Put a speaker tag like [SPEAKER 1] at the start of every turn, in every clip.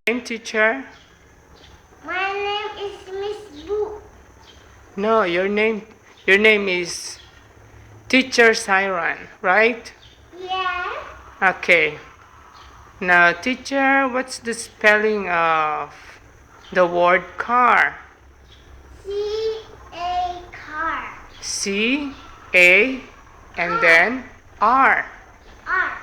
[SPEAKER 1] Name, teacher?
[SPEAKER 2] My name is Miss Boo.
[SPEAKER 1] No, your name is Teacher Siren, right?
[SPEAKER 2] Yeah.
[SPEAKER 1] Okay. Now, teacher, what's the spelling of the word car?
[SPEAKER 2] C-A car.
[SPEAKER 1] C A and then R.
[SPEAKER 2] R.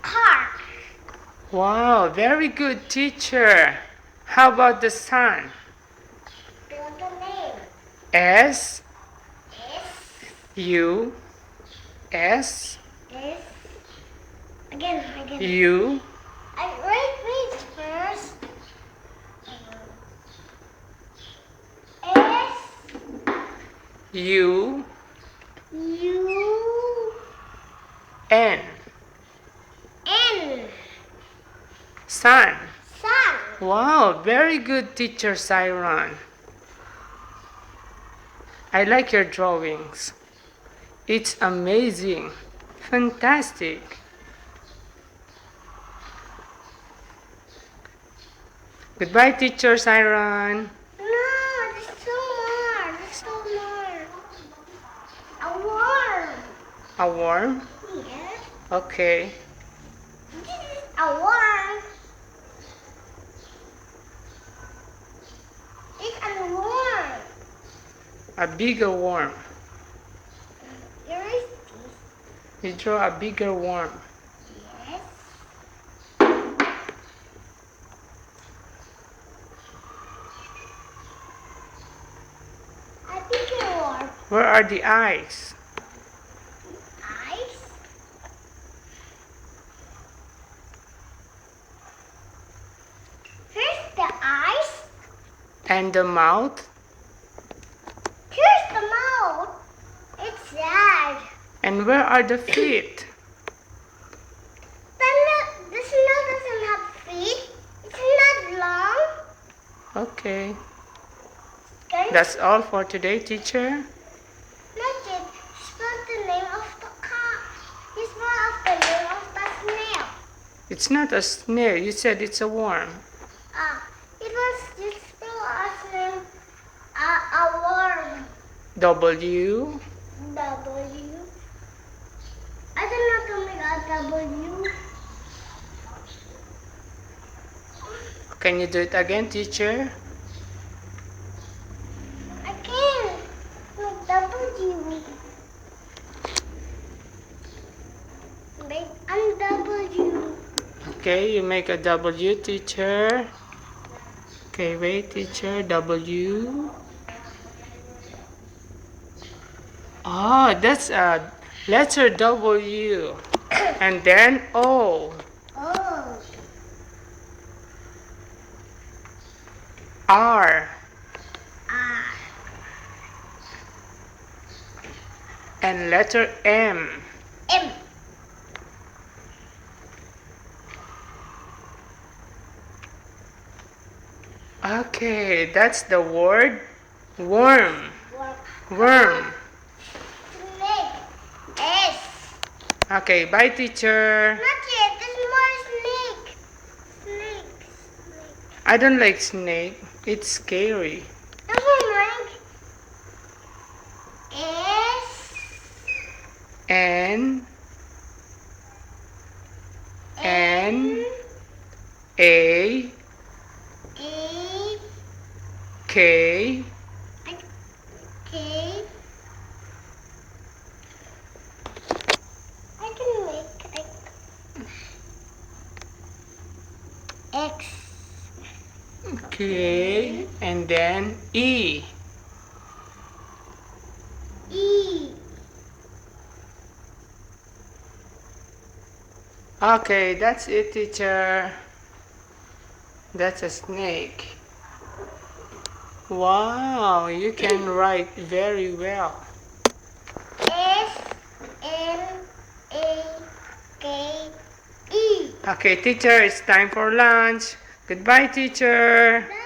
[SPEAKER 2] Car.
[SPEAKER 1] Wow, very good, teacher. How about the sun?
[SPEAKER 2] Spell the name.
[SPEAKER 1] S
[SPEAKER 2] S.
[SPEAKER 1] U S
[SPEAKER 2] S. Again.
[SPEAKER 1] U
[SPEAKER 2] Wait first. S.
[SPEAKER 1] U
[SPEAKER 2] U.
[SPEAKER 1] N.
[SPEAKER 2] N.
[SPEAKER 1] Sun.
[SPEAKER 2] Sun.
[SPEAKER 1] Wow, very good, teacher Siron. I like your drawings. It's amazing. Fantastic. Goodbye, teacher Siron.
[SPEAKER 2] No, there's two more. A worm.
[SPEAKER 1] A worm?
[SPEAKER 2] Yes.
[SPEAKER 1] Okay.
[SPEAKER 2] This is a worm. It's a worm.
[SPEAKER 1] A bigger worm.
[SPEAKER 2] Here is this.
[SPEAKER 1] You draw a bigger worm.
[SPEAKER 2] Yes. A bigger worm.
[SPEAKER 1] Where are the eyes?
[SPEAKER 2] Eyes. Here's the eyes.
[SPEAKER 1] And the mouth?
[SPEAKER 2] Here's the mouth. It's sad.
[SPEAKER 1] And where are the feet?
[SPEAKER 2] This nose doesn't have feet. It's not long.
[SPEAKER 1] Okay.
[SPEAKER 2] Can
[SPEAKER 1] That's all for today, teacher.
[SPEAKER 2] not yet spell the name of the car. You spell of the name of the snail.
[SPEAKER 1] It's not a snail. You said it's a worm.
[SPEAKER 2] It was just spell as name a worm.
[SPEAKER 1] W.
[SPEAKER 2] W. I don't know to make a W.
[SPEAKER 1] Can you do it again, teacher?
[SPEAKER 2] I can't make W. Make a W.
[SPEAKER 1] Okay, you make a W, teacher. Okay, wait, teacher. W. Oh, that's a letter W. And then O.
[SPEAKER 2] Oh.
[SPEAKER 1] R.
[SPEAKER 2] R.
[SPEAKER 1] And letter M.
[SPEAKER 2] M.
[SPEAKER 1] Okay, that's the word worm. Worm.
[SPEAKER 2] Snake. S.
[SPEAKER 1] Okay, bye, teacher.
[SPEAKER 2] Not yet. There's more snake. Snake.
[SPEAKER 1] I don't like snake. It's scary.
[SPEAKER 2] Never mind. S.
[SPEAKER 1] N N A
[SPEAKER 2] A.
[SPEAKER 1] K
[SPEAKER 2] K. I can make X.
[SPEAKER 1] K and then E.
[SPEAKER 2] E.
[SPEAKER 1] Okay, that's it, teacher. That's a snake. Wow, you can write very well.
[SPEAKER 2] S. N. A. K. E.
[SPEAKER 1] Okay, teacher, it's time for lunch. Goodbye, teacher.
[SPEAKER 2] Bye.